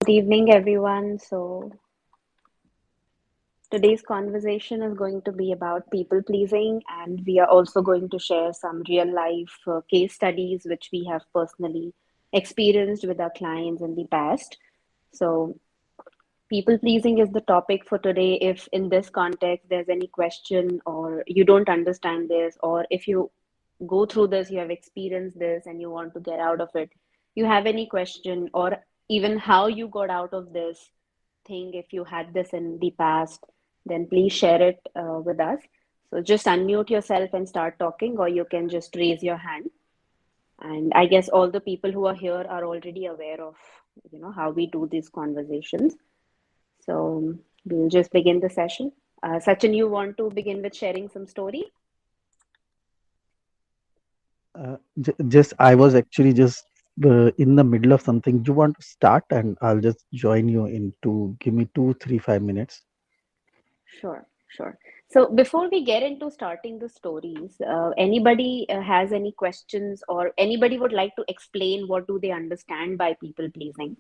Good evening, everyone. So, today's conversation is going to be about people pleasing, and we are also going to share some real life case studies which we have personally experienced with our clients in the past. So, people pleasing is the topic for today. If in this context there's any question, or you don't understand this, or if you go through this, you have experienced this, and you want to get out of it, you have any question, or even how you got out of this thing, if you had this in the past, then please share it with us. So just unmute yourself and start talking, or you can just raise your hand. And I guess all the people who are here are already aware of, how we do these conversations. So we'll just begin the session. Sachin, you want to begin with sharing some story? Just I was actually just in the middle of something. You want to start, and I'll just join you in to give me 2, 3, 5 minutes. Sure, sure. So before we get into starting the stories, anybody has any questions, or anybody would like to explain what do they understand by people pleasing?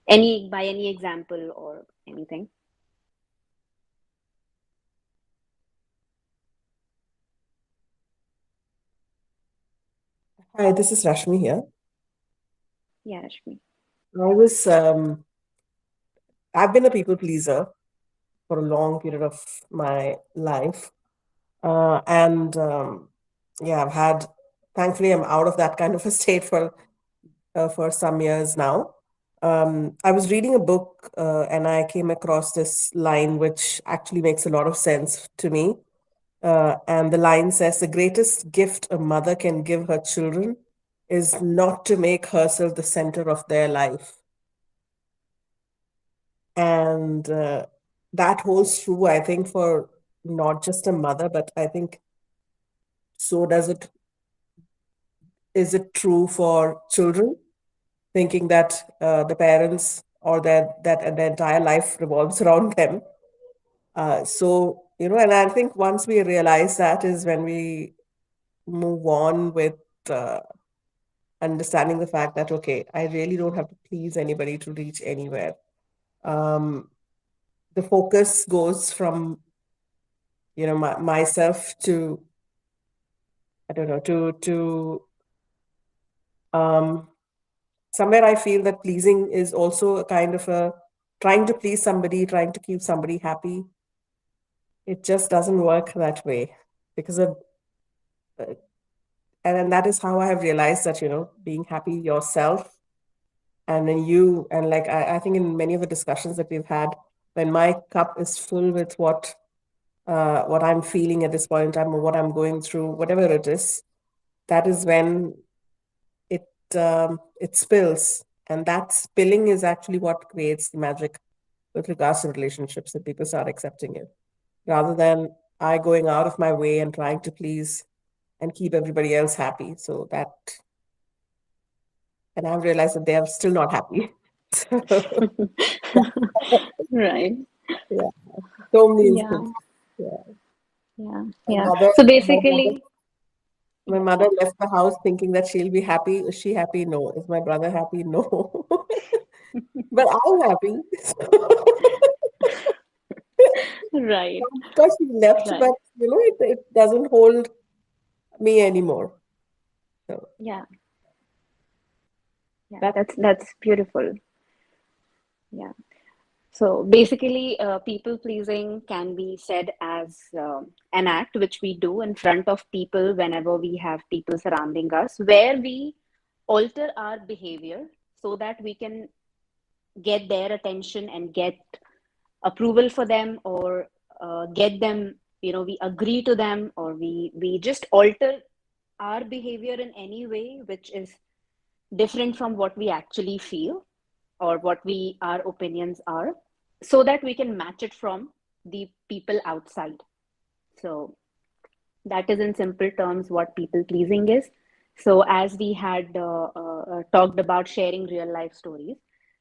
By any example or anything? Hi, this is Rashmi here. Yeah, Rashmi. I was, um, I've been a people pleaser for a long period of my life. And yeah, thankfully, I'm out of that kind of a state for some years now. I was reading a book and I came across this line which actually makes a lot of sense to me. And the line says, the greatest gift a mother can give her children is not to make herself the center of their life. And that holds true, I think, for not just a mother, but I think so is it true for children, thinking that the parents or that their entire life revolves around them. And I think once we realize that is when we move on with uh, understanding the fact that, okay, I really don't have to please anybody to reach anywhere. Um, the focus goes from, myself to, I don't know, to um, somewhere I feel that pleasing is also a kind of a trying to please somebody, trying to keep somebody happy. It just doesn't work that way because uh, and that is how I have realized that, being happy yourself and then and like I think in many of the discussions that we've had, when my cup is full with what I'm feeling at this point in time or what I'm going through, whatever it is, that is when it spills, and that spilling is actually what creates the magic with regards to relationships, that people start accepting it rather than I going out of my way and trying to please and keep everybody else happy. And I've realized that they are still not happy. So, Right. yeah, so many Yeah, instances. Yeah. yeah, My yeah. mother, So my mother, basically, my mother left the house thinking that she'll be happy. Is she happy? No. Is my brother happy? No. But I'm happy. right, Of course, she left, right. but it doesn't hold me anymore. So Yeah, yeah. that That's beautiful. Yeah. So basically, people pleasing can be said as an act which we do in front of people whenever we have people surrounding us, where we alter our behavior so that we can get their attention and get approval for them, or get them, we agree to them, or we just alter our behavior in any way which is different from what we actually feel, or what we our opinions are, so that we can match it from the people outside. So that is in simple terms what people pleasing is. So as we had talked about sharing real life stories,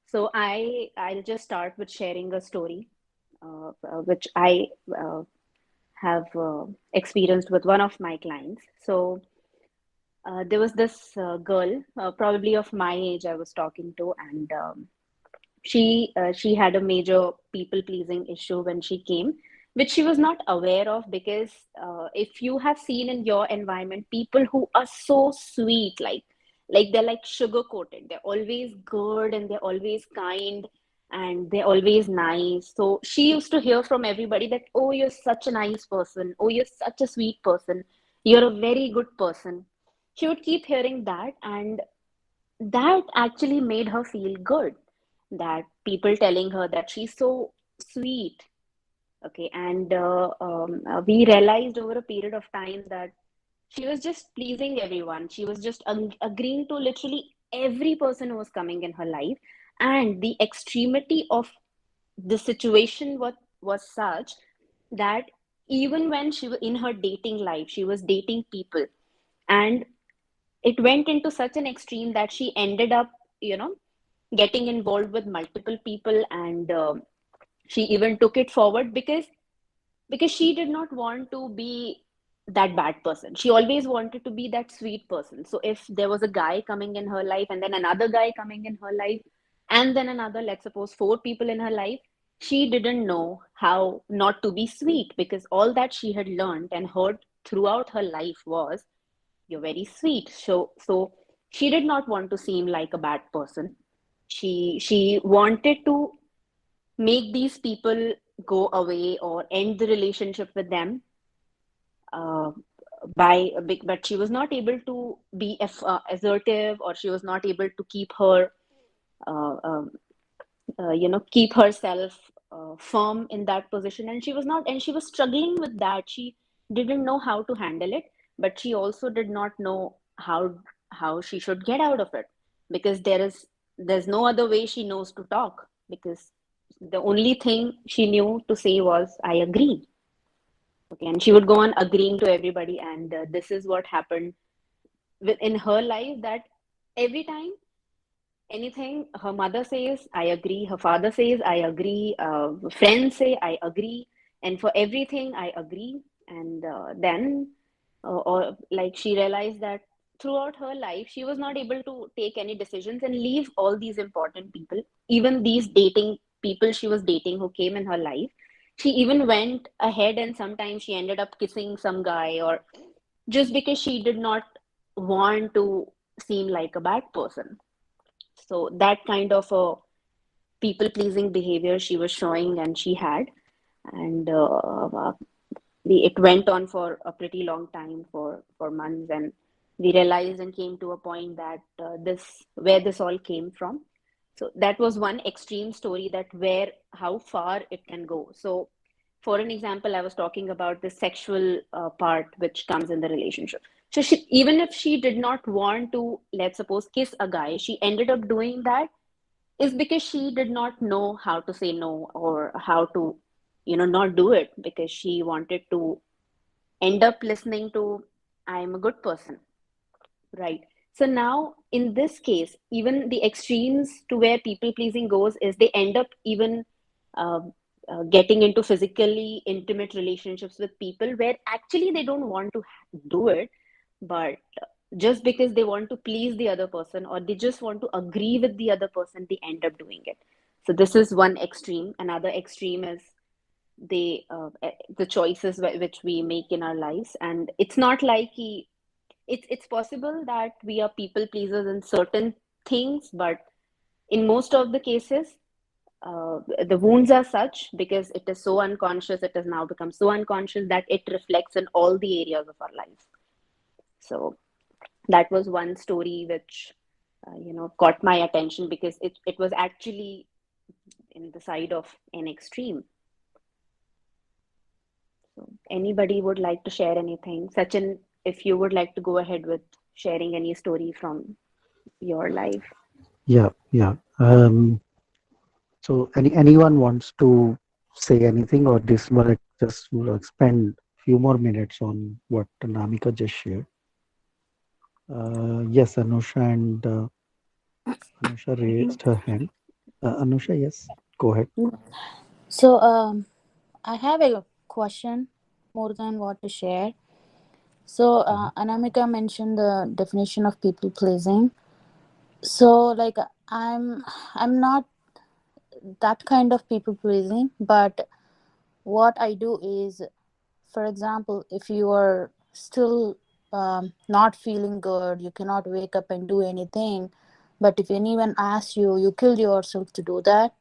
so I'll just start with sharing a story which I have experienced with one of my clients. So there was this girl, probably of my age, I was talking to, and She had a major people pleasing issue when she came, which she was not aware of, because if you have seen in your environment people who are so sweet, like they're like sugar coated, they're always good and they're always kind and they're always nice. So she used to hear from everybody that, oh, you're such a nice person, oh, you're such a sweet person, you're a very good person. She would keep hearing that, and that actually made her feel good, that people telling her that she's so sweet. Okay, and we realized over a period of time that she was just pleasing everyone. She was just agreeing to literally every person who was coming in her life. And the extremity of the situation was such that even when she was in her dating life, she was dating people, and it went into such an extreme that she ended up, you know, getting involved with multiple people, and she even took it forward because she did not want to be that bad person. She always wanted to be that sweet person. So if there was a guy coming in her life and then another guy coming in her life and then another, let's suppose four people in her life, she didn't know how not to be sweet, because all that she had learned and heard throughout her life was, you're very sweet. So she did not want to seem like a bad person. She wanted to make these people go away or end the relationship with them, uh, by a big, but she was not able to be assertive, or she was not able to keep her uh, um, keep herself firm in that position, and she was not, and she was struggling with that. She didn't know how to handle it, but she also did not know how she should get out of it, because there's no other way she knows to talk, because the only thing she knew to say was, I agree. Okay, and she would go on agreeing to everybody, and this is what happened in her life, that every time anything her mother says, I agree. Her father says, I agree. Friends say, I agree. And for everything, I agree. And then, or like she realized that throughout her life, she was not able to take any decisions and leave all these important people, even these dating people she was dating who came in her life. She even went ahead and sometimes she ended up kissing some guy, or just because she did not want to seem like a bad person. So that kind of a people pleasing behavior she was showing and she had, and it went on for a pretty long time, for months, and we realized and came to a point that this where this all came from. So that was one extreme story, that where how far it can go. So for an example, I was talking about the sexual part which comes in the relationship. So she, even if she did not want to, let's suppose, kiss a guy, she ended up doing that is because she did not know how to say no, or how to, not do it, because she wanted to end up listening to, I'm a good person, right? So now in this case, even the extremes to where people pleasing goes is they end up even uh, getting into physically intimate relationships with people where actually they don't want to do it, but just because they want to please the other person, or they just want to agree with the other person, they end up doing it. So this is one extreme. Another extreme is the choices which we make in our lives, and it's not like it's possible that we are people pleasers in certain things, but in most of the cases, the wounds are such because it is so unconscious, it has now become so unconscious that it reflects in all the areas of our lives. So that was one story which caught my attention, because it was actually in the side of an extreme. So anybody would like to share anything? Sachin, if you would like to go ahead with sharing any story from your life. Yeah, yeah. So anyone wants to say anything, or this will just will spend few more minutes on what Namika just shared. Yes, Anusha and Anusha raised her hand. Anusha, yes, go ahead. So, I have a question more than what to share. So, Mhm. Anamika mentioned the definition of people pleasing. So, like, I'm not that kind of people pleasing. But what I do is, for example, if you are still not feeling good, you cannot wake up and do anything, but if anyone asks you, you kill yourself to do that,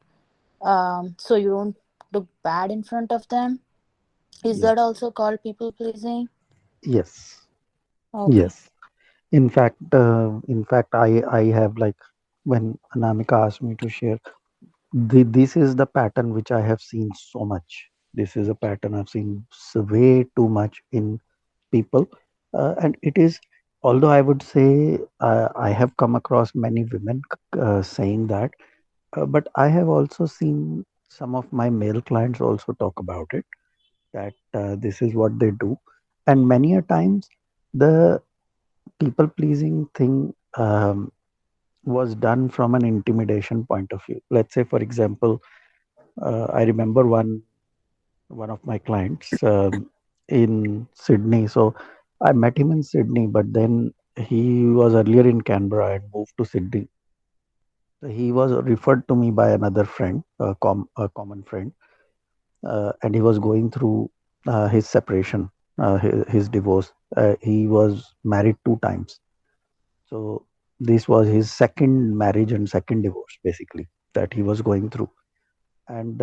so you don't look bad in front of them. Is Yes. that also called people pleasing? Yes. Okay. Yes. In fact, I have like when Anamika asked me to share, this is the pattern which I have seen so much. This is a pattern I've seen way too much in people, and it is. Although I would say I have come across many women saying that, but I have also seen some of my male clients also talk about it, that this is what they do, and many a times the people pleasing thing was done from an intimidation point of view. Let's say, for example, I remember one of my clients in Sydney. So I met him in Sydney, but then he was earlier in Canberra and moved to Sydney. So he was referred to me by another friend, a common friend, and he was going through his separation, his divorce. He was married 2 times. So this was his second marriage and second divorce, basically, that he was going through. And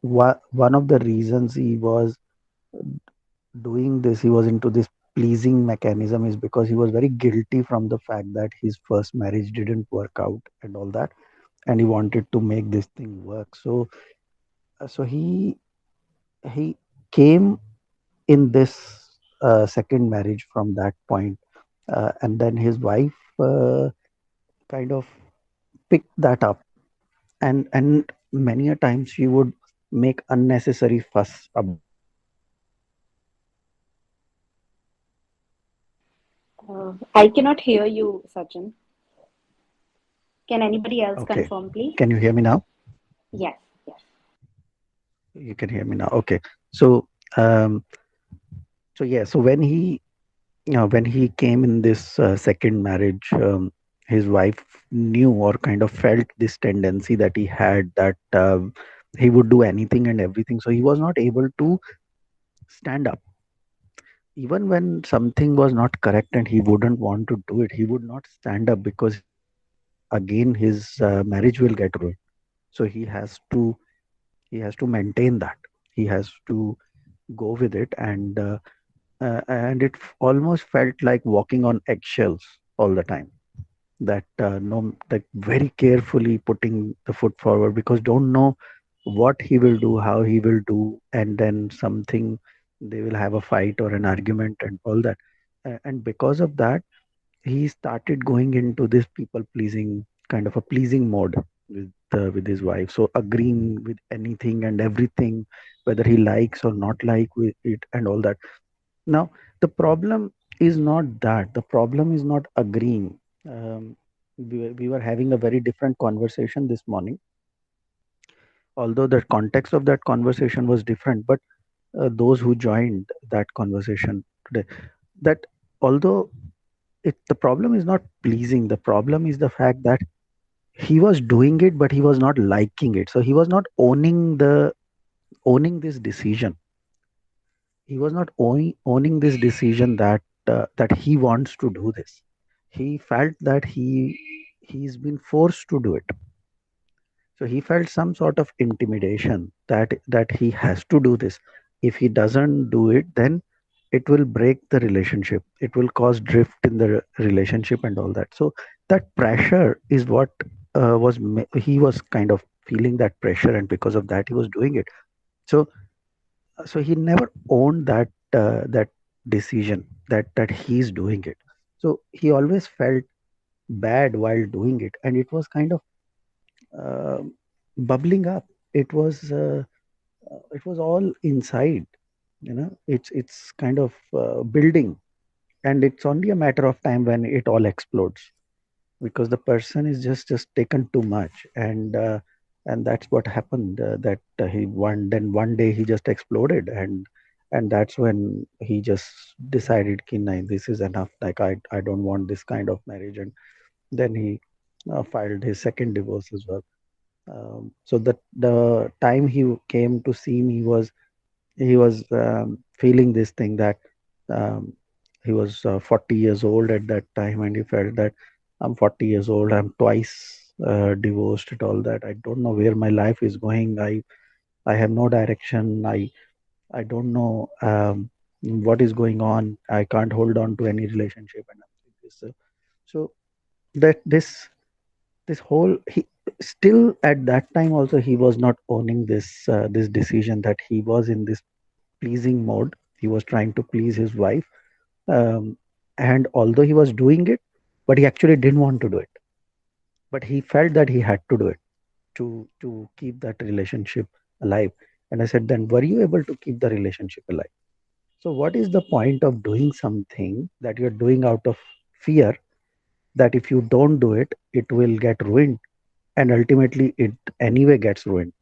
one of the reasons he was doing this, he was into this pleasing mechanism, is because he was very guilty from the fact that his first marriage didn't work out and all that, and he wanted to make this thing work. So he came in this second marriage from that point, and then his wife kind of picked that up, and many a times she would make unnecessary fuss about it. I cannot hear you, Sachin. Can anybody else Okay, confirm, please? can you hear me now? Yes, yes. You can hear me now. Okay. So um so yeah, so when he came in this second marriage, his wife knew or kind of felt this tendency that he had, that he would do anything and everything, so he was not able to stand up even when something was not correct and he wouldn't want to do it. He would not stand up because he felt that again his marriage will get ruined. So he has to maintain that. He has to go with it, and it almost felt like walking on eggshells all the time. That no, like very carefully putting the foot forward, because don't know what he will do, how he will do, and then something, they will have a fight or an argument and all that. And because of that, he started going into this people pleasing, kind of a pleasing mode with his wife. So agreeing with anything and everything, whether he likes or not like with it and all that. Now, the problem is not that. The problem is not agreeing. We were having a very different conversation this morning, although the context of that conversation was different. But those who joined that conversation today, that although the problem is not pleasing, the problem is the fact that he was doing it, but he was not liking it. So he was not owning this decision. He was not owning this decision that he wants to do this. He felt that he's been forced to do it. So he felt some sort of intimidation that he has to do this. If he doesn't do it, then it will break the relationship. It will cause drift in the relationship and all that. So that pressure is what he was kind of feeling that pressure, and because of that, he was doing it. So he never owned that decision, that he's doing it. So he always felt bad while doing it, and it was kind of uh, bubbling up. It was all inside. It's kind of building, and it's only a matter of time when it all explodes, because the person is just taken too much, and that's what happened. That he one day he just exploded, and that's when he just decided, "Ki, nahi, this is enough. Like I don't want this kind of marriage," and then he filed his second divorce as well. So that the time he came to see me he was feeling this thing that um, he was 40 years old at that time, and he felt that I'm 40 years old, I'm twice divorced and all that. I don't know where my life is going. I have no direction. I don't know what is going on. I can't hold on to any relationship, and this. So that this whole he still at that time also he was not owning this decision that he was in this pleasing mode. He was trying to please his wife, um, and although he was doing it, but he actually didn't want to do it. But he felt that he had to do it to keep that relationship alive. And I said, then were you able to keep the relationship alive? So what is the point of doing something that you're doing out of fear that if you don't do it, it will get ruined, and ultimately it anyway gets ruined.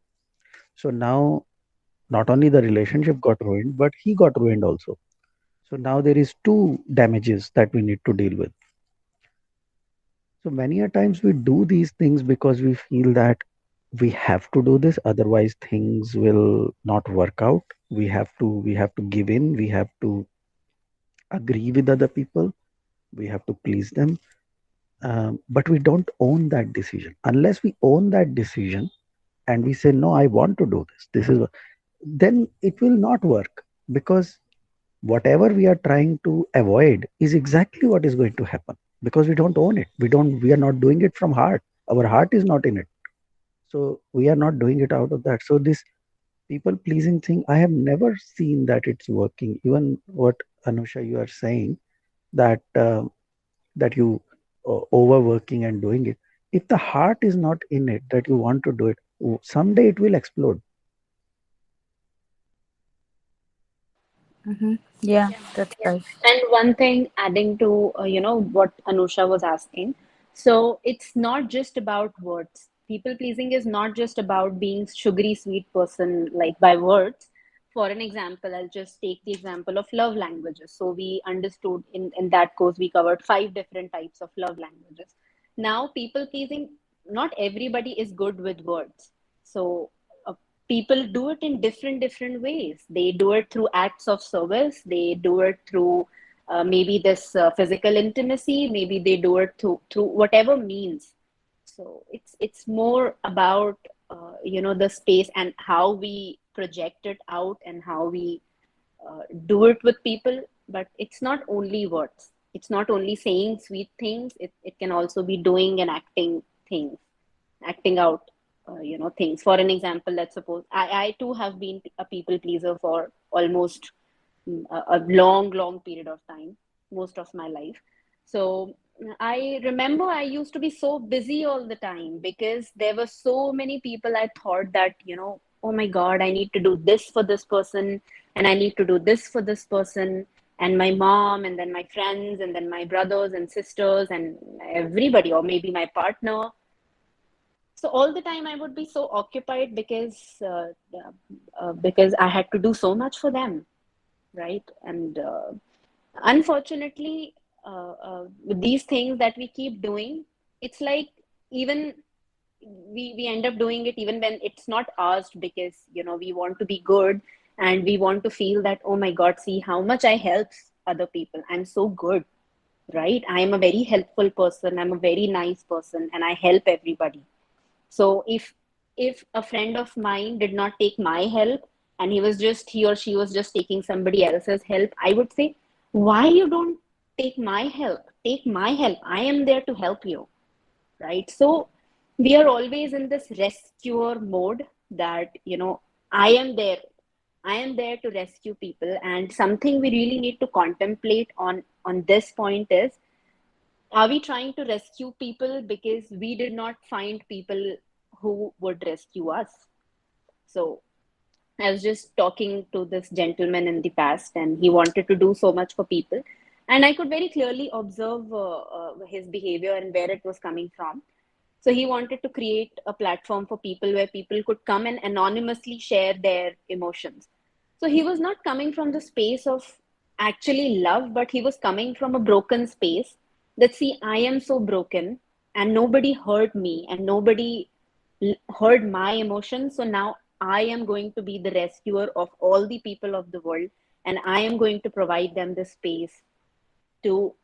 So now not only the relationship got ruined, but he got ruined also. So now there is two damages that we need to deal with. So many a times we do these things because we feel that we have to do this, otherwise things will not work out. We have to give in, we have to agree with other people, we have to please them. But we don't own that decision. Unless we own that decision and we say, no, I want to do this, then it will not work, because whatever we are trying to avoid is exactly what is going to happen, because we don't own it. We are not doing it from heart. Our heart is not in it. So we are not doing it out of that. So this people pleasing thing, I have never seen that it's working. Even what Anusha you are saying, that that you overworking and doing it, if the heart is not in it, that you want to do it, someday it will explode. Yeah, Yeah. that's right. And one thing, adding to what Anusha was asking, so it's not just about words. People pleasing is not just about being sugary sweet person like by words. For an example, I'll just take the example of love languages. So we understood in that course we covered 5 different types of love languages. Now, people pleasing, not everybody is good with words. So uh, people do it in different ways. They do it through acts of service, they do it through maybe this physical intimacy, maybe they do it through whatever means. So it's more about the space and how we project it out and how we do it with people. But it's not only words, it's not only saying sweet things, it can also be doing and acting things, acting out things. For an example, let's suppose I too have been a people pleaser for almost a long period of time, most of my life. So I remember I used to be so busy all the time because there were so many people. I thought that, oh my God, I need to do this for this person, and I need to do this for this person, and my mom, and then my friends, and then my brothers and sisters, and everybody, or maybe my partner. So all the time I would be so occupied because I had to do so much for them, right? And unfortunately, with these things that we keep doing, it's like even we end up doing it even when it's not asked, because we want to be good and we want to feel that, oh my God, see how much I help other people, I'm so good, right? I am a very helpful person, I'm a very nice person, and I help everybody. So if a friend of mine did not take my help, and he or she was just taking somebody else's help, I would say, why you don't take my help? Take my help. I am there to help you, right? So we are always in this rescuer mode that, I am there. I am there to rescue people. And something we really need to contemplate on this point is, are we trying to rescue people because we did not find people who would rescue us? So I was just talking to this gentleman in the past, and he wanted to do so much for people. And I could very clearly observe his behavior and where it was coming from. So he wanted to create a platform for people where people could come and anonymously share their emotions. So he was not coming from the space of actually love, but he was coming from a broken space that, see, I am so broken and nobody heard me and nobody heard my emotions. So now I am going to be the rescuer of all the people of the world, and I am going to provide them the space to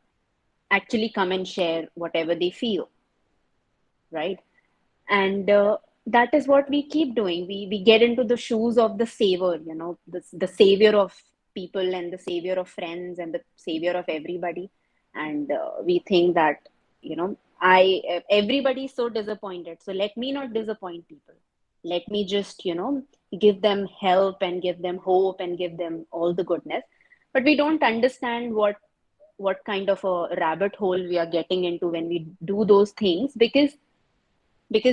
actually come and share whatever they feel, right? And that is what we keep doing. We get into the shoes of the savior, the savior of people and the savior of friends and the savior of everybody. And we think that, I everybody is so disappointed, so let me not disappoint people. Let me just, give them help and give them hope and give them all the goodness. But we don't understand what kind of a rabbit hole we are getting into when we do those things, because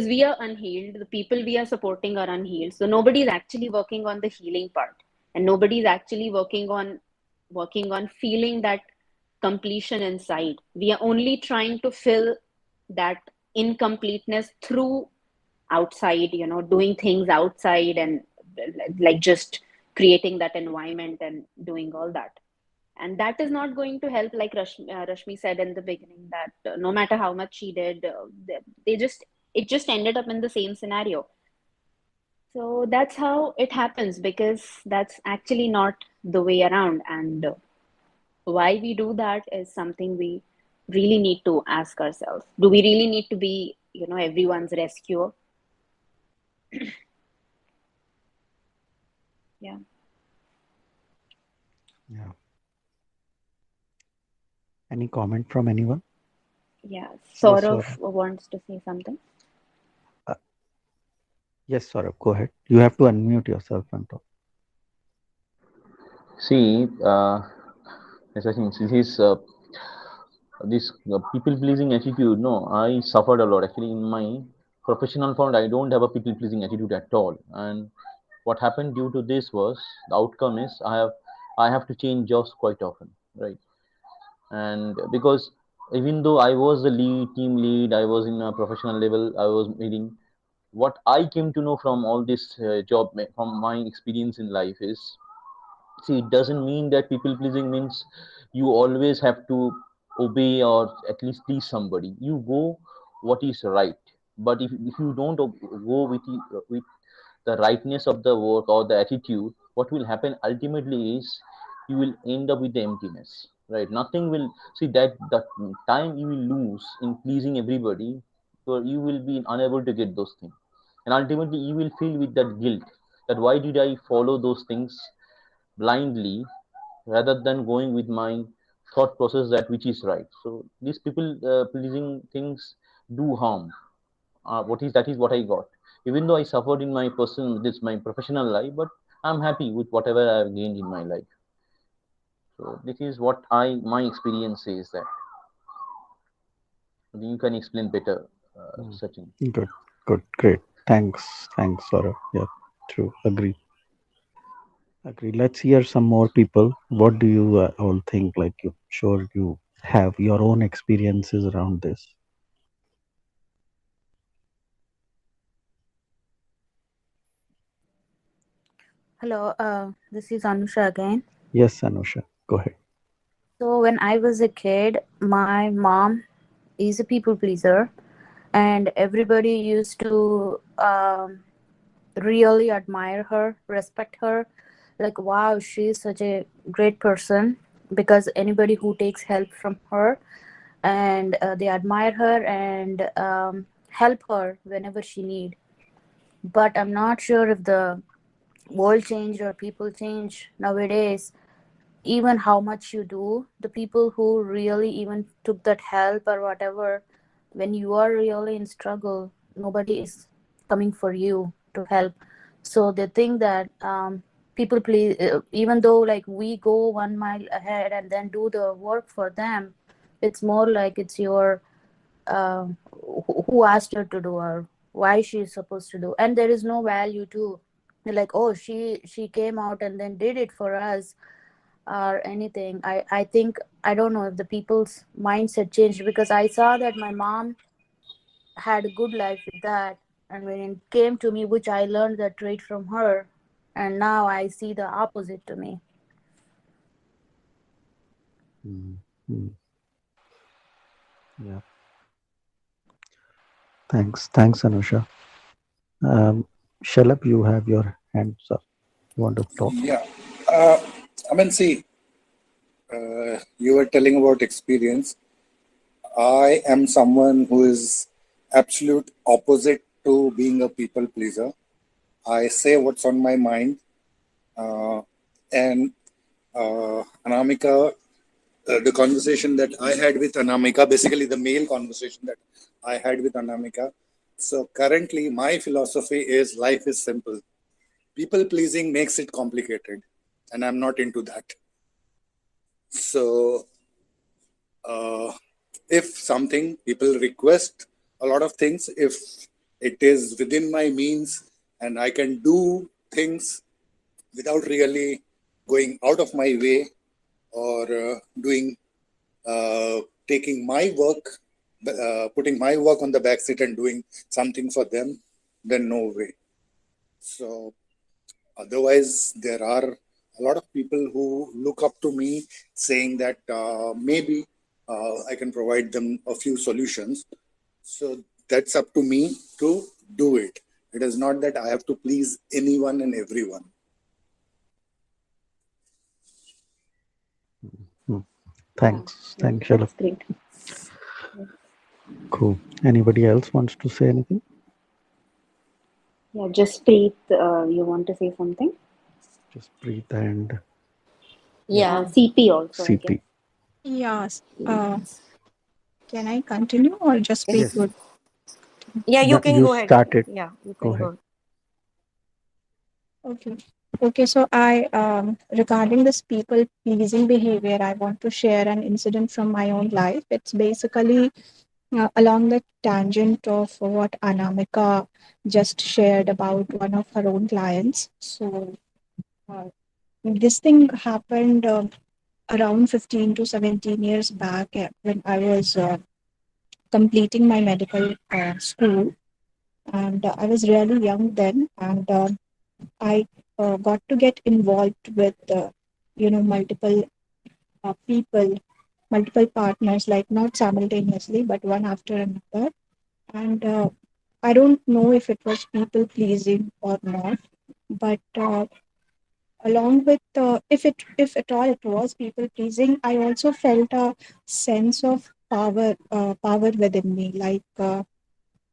we are unhealed, the people we are supporting are unhealed, so nobody is actually working on the healing part, and nobody is actually working on feeling that completion inside. We are only trying to fill that incompleteness through outside, doing things outside, and like just creating that environment and doing all that. And that is not going to help, like Rashmi said in the beginning, that no matter how much she did, they just it just ended up in the same scenario. So that's how it happens, because that's actually not the way around. And why we do that is something we really need to ask ourselves. Do we really need to be, everyone's rescuer? Yeah. Yeah. Any comment from anyone? Yeah. Yes, Saurav wants to say something. Yes, Saurabh, go ahead. You have to unmute yourself and talk. See, as I think this people pleasing attitude. No, I suffered a lot actually in my professional front. I don't have a people pleasing attitude at all. And what happened due to this was the outcome is I have to change jobs quite often, right? And because even though I was the team lead, I was in a professional level, I was leading. What I came to know from all this job, from my experience in life is, see, it doesn't mean that people pleasing means you always have to obey or at least please somebody. You go what is right. But if you don't go with the rightness of the work or the attitude, what will happen ultimately is you will end up with the emptiness, right? Nothing will, see, that the time you will lose in pleasing everybody, so you will be unable to get those things, and ultimately you will feel with that guilt, that why did I follow those things blindly rather than going with my thought process that which is right. So these people pleasing things do harm. What is that is what I got. Even though I suffered in my my professional life, but I'm happy with whatever I've gained in my life. So this is what my experience says that. You can explain better, Sachin. Good, good, great. Thanks, Saurabh. Yeah, true. Agree. Let's hear some more people. What do you all think? Like, you sure you have your own experiences around this. Hello, this is Anusha again. Yes, Anusha, go ahead. So when I was a kid, my mom is a people pleaser, and everybody used to really admire her, respect her. Like, wow, she's such a great person, because anybody who takes help from her, and they admire her and help her whenever she need. But I'm not sure if the world changed or people change nowadays. Even how much you do, the people who really even took that help or whatever, when you are really in struggle, nobody is coming for you to help. So they think that people please, even though like we go 1 mile ahead and then do the work for them, it's more like it's your who asked her to do, or why she's supposed to do, and there is no value to, like, oh, she came out and then did it for us or anything. I think, I don't know if the people's mindset changed, because I saw that my mom had a good life with that, and when it came to me, which I learned that trait from her, and now I see the opposite to me. Mm-hmm. Yeah. Thanks, Anusha. Shalabh, you have your hands up. You want to talk? Yeah. I mean, see, you were telling about experience. I am someone who is absolute opposite to being a people pleaser. I say what's on my mind. And Anamika, the conversation that I had with Anamika, basically the mail conversation that I had with Anamika. So currently, my philosophy is life is simple. People pleasing makes it complicated, and I'm not into that. So, if something people request a lot of things, if it is within my means and I can do things without really going out of my way or doing taking my work, putting my work on the back seat and doing something for them, then no way. So otherwise, there are a lot of people who look up to me saying that maybe I can provide them a few solutions. So that's up to me to do it. It is not that I have to please anyone and everyone. Thanks. Thanks, Shalabh. That's great. Cool. Anybody else wants to say anything? Yeah, Jaspreet, you want to say something? Just breathe and Yeah. CP also, I guess. CP. Yes. Can I continue or just Yes. good? Yeah, you No, can you go ahead. started. Yeah, you Go can ahead. go. Okay. Okay. So I regarding this people pleasing behavior, I want to share an incident from my own life. It's basically along the tangent of what Anamika just shared about one of her own clients. So uh, this thing happened around 15 to 17 years back when I was completing my medical school, and I was really young then, and I got to get involved with multiple people, multiple partners, like not simultaneously, but one after another. And I don't know if it was people pleasing or not, but along with if at all it was people pleasing, I also felt a sense of power within me, like.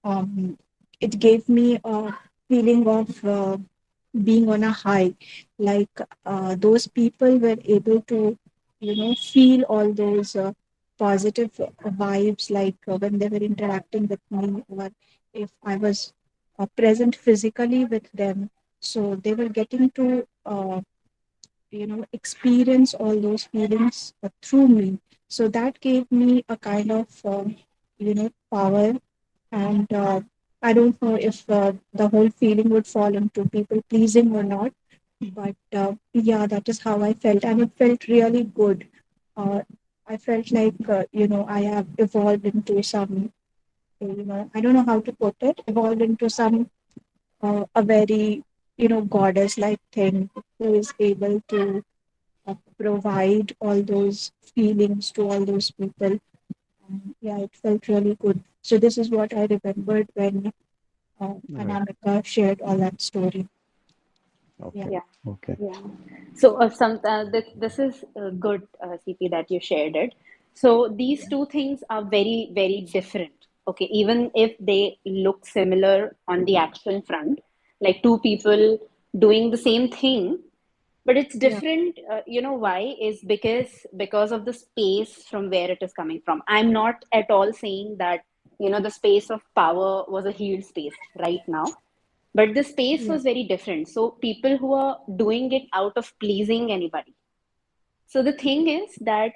Um, it gave me a feeling of being on a high, like those people were able to feel all those positive vibes, like when they were interacting with me, or if I was present physically with them, so they were getting to experience all those feelings through me. So that gave me a kind of power, and I don't know if the whole feeling would fall into people pleasing or not, but yeah, that is how I felt, and it felt really good. uh, I felt like I have evolved into some, I don't know how to put it, evolved into some a very goddess like thing who is able to provide all those feelings to all those people. Yeah, it felt really good. So this is what I remembered when Right. Anamika shared all that story. Okay. Yeah. Okay. Yeah. So this is good, CP, that you shared it. So these two things are very, very different. Okay, even if they look similar on the action front, like two people doing the same thing, but it's Yeah, different. You know why? Is because of the space from where it is coming from. I'm not at all saying that the space of power was a healed space right now, but the space yeah, was very different. So people who are doing it out of pleasing anybody. So the thing is that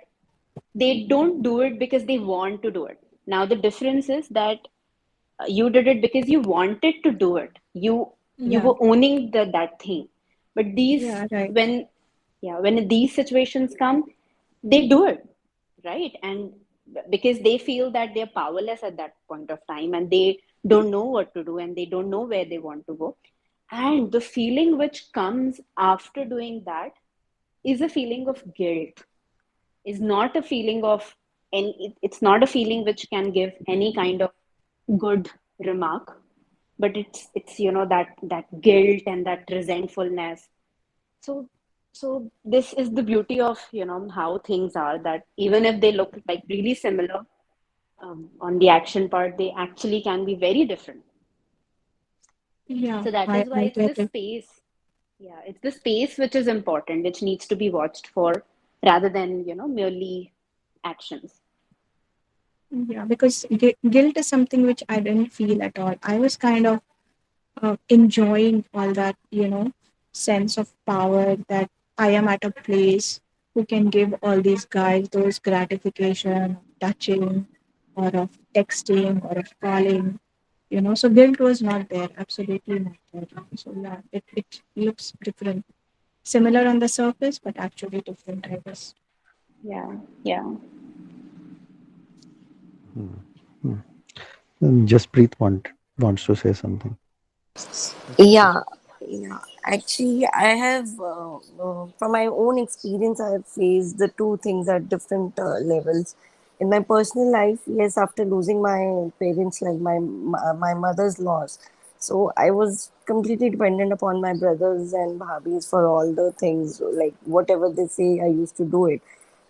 they don't do it because they want to do it. Now the difference is that you did it because you wanted to do it. You yeah, were owning that thing. But these yeah, right. when these situations come, they do it, right? And because they feel that they're powerless at that point of time, and they don't know what to do, and they don't know where they want to go. And the feeling which comes after doing that is a feeling of guilt, is not a feeling of it's not a feeling which can give any kind of good remark. but it's that guilt and that resentfulness. So so this is the beauty of how things are, that even if they look like really similar, on the action part, they actually can be very different. Yeah, So that is why I it's the get it. space. Yeah, it's the space which is important, which needs to be watched for, rather than merely actions. Yeah, because guilt is something which I didn't feel at all. I was kind of enjoying all that, sense of power that I am at a place who can give all these guys those gratification, touching, or of texting, or of calling. So guilt was not there, absolutely not there. So yeah, it looks different, similar on the surface, but actually different, I guess. Yeah, yeah. Hmm. Jaspreet wants to say something. Yeah, yeah. Actually, I have, from my own experience, I have faced the two things at different levels. In my personal life, yes, after losing my parents, like my mother's loss, so I was completely dependent upon my brothers and bhabis for all the things. Like whatever they say, I used to do it.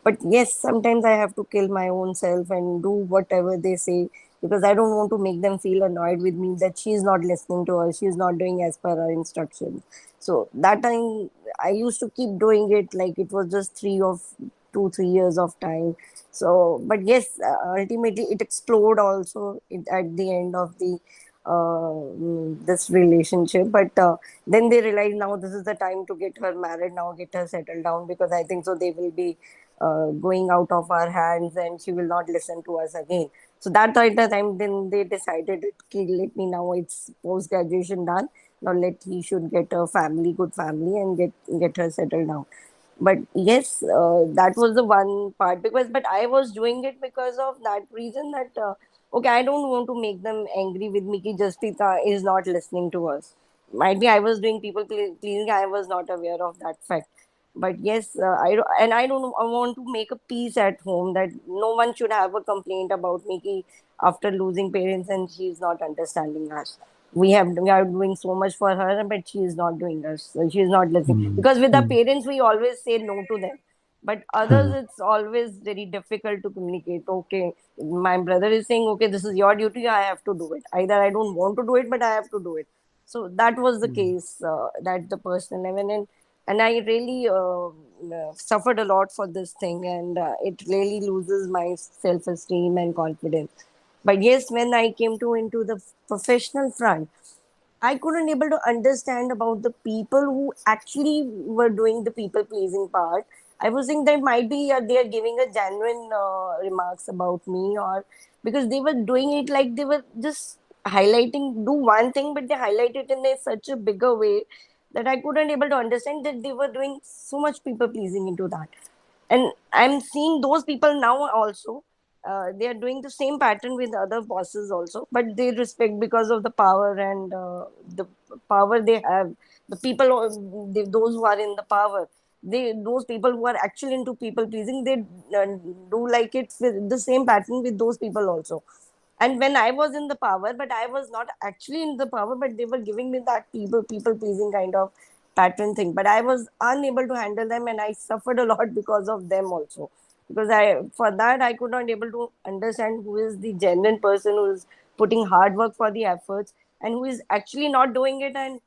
But yes, sometimes I have to kill my own self and do whatever they say, because I don't want to make them feel annoyed with me that she's not listening to her, she's not doing as per her instructions. So that time I used to keep doing it, like it was just 3 years of time. So, but yes, ultimately it exploded also at the end of the this relationship. But then they realized now this is the time to get her married, now get her settled down, because I think so they will be going out of our hands and she will not listen to us again. So that at the time, then they decided, okay, let me, now it's post graduation done. Now let he should get a family, good family, and get her settled down. But yes, that was the one part, because but I was doing it because of that reason, that okay, I don't want to make them angry with me ki Jaspita is not listening to us. Might be I was doing people pleasing, I was not aware of that fact. But yes, I don't, I want to make a peace at home, that no one should have a complaint about me ki after losing parents and she is not understanding us. We are doing so much for her, but she is not doing us, she is not listening, Hmm. because with the Hmm. parents we always say no to them, but others Hmm. it's always very difficult to communicate. Okay, my brother is saying, okay, this is your duty, I have to do it. Either I don't want to do it, but I have to do it. So that was the case, that the personal level. And I really suffered a lot for this thing, and it really loses my self-esteem and confidence. But yes, when I came to into the professional front, I couldn't able to understand about the people who actually were doing the people pleasing part. I was thinking that might be they are giving a genuine remarks about me, or because they were doing it like they were just highlighting, do one thing, but they highlight it in such a bigger way that I couldn't able to understand that they were doing so much people pleasing into that. And I'm seeing those people now also. They are doing the same pattern with other bosses also, but they respect because of the power and the power they have. The people, those who are in the power, those people who are actually into people pleasing, they do like it with the same pattern with those people also. And when I was in the power, but I was not actually in the power, but they were giving me that people pleasing kind of pattern thing, but I was unable to handle them, and I suffered a lot because of them also, because I, for that I could not able to understand who is the genuine person who is putting hard work for the efforts, and who is actually not doing it. And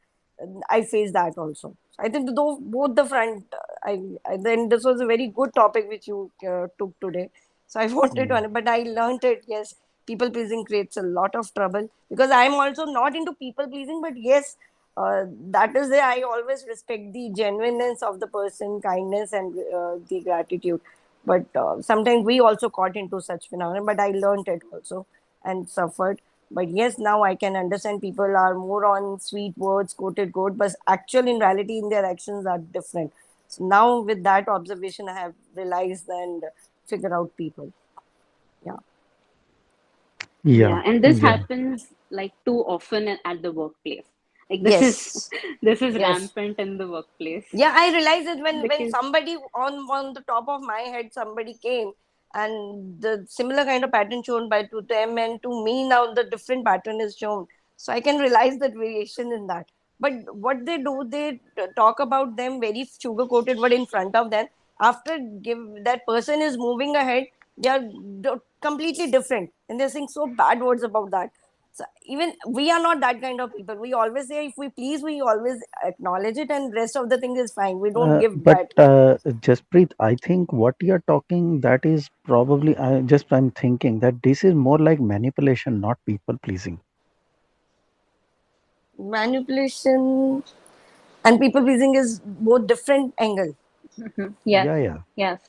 I face that also. I think though both the front, I then this was a very good topic which you took today. So I wanted Hmm. to, but I learned it. Yes, people pleasing creates a lot of trouble, because I am also not into people pleasing. But yes, that is where I always respect the genuineness of the person, kindness, and the gratitude. But sometimes we also caught into such phenomena. But I learned it also and suffered. But yes, now I can understand people are more on sweet words, quoted quote, but actually in reality, in their actions are different. So now with that observation, I have realized and figured out people. Yeah. Yeah. Yeah, and this Yeah. happens like too often at the workplace. Like this is Yes. this is Yes. rampant in the workplace Yeah, I realized it when because somebody on the top of my head, somebody came, and the similar kind of pattern shown by to them and to me, now the different pattern is shown. So I can realize that variation in that. But what they do, they talk about them very sugar coated, but in front of them, after give that person is moving ahead, they are completely different, and they're saying so bad words about that. So even we are not that kind of people. We always say if we please, we always acknowledge it, and rest of the thing is fine. We don't give But that. Jasprit, I think what you're talking, that is probably, I'm thinking that this is more like manipulation, not people pleasing. Manipulation and people pleasing is both different angle. Yes, Yeah, yeah. yes,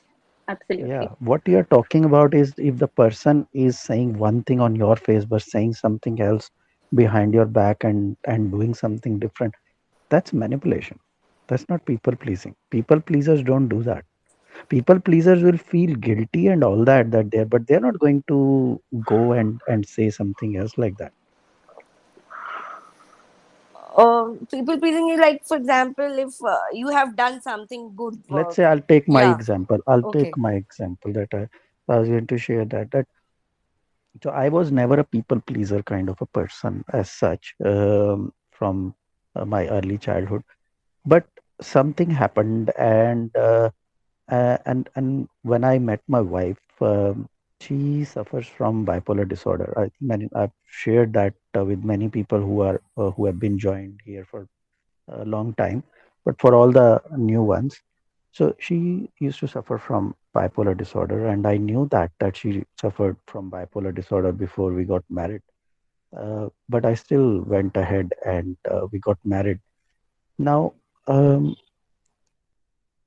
Yeah, absolutely. what you're talking about is if the person is saying one thing on your face but saying something else behind your back and doing something different, that's manipulation. That's not people pleasing. People pleasers don't do that. People pleasers will feel guilty and all that they're, but they're not going to go and say something else like that. People pleasing is like, for example, if you have done something good Let's work. say I'll take my Yeah. example. I'll take Okay. my example that I was going to share that so I was never a people pleaser kind of a person as such, from my early childhood. But something happened, and when I met my wife, she suffers from bipolar disorder. I think I've shared that with many people who have been joined here for a long time, but for all the new ones. So she used to suffer from bipolar disorder, and I knew that she suffered from bipolar disorder before we got married. But I still went ahead and we got married. Now, um,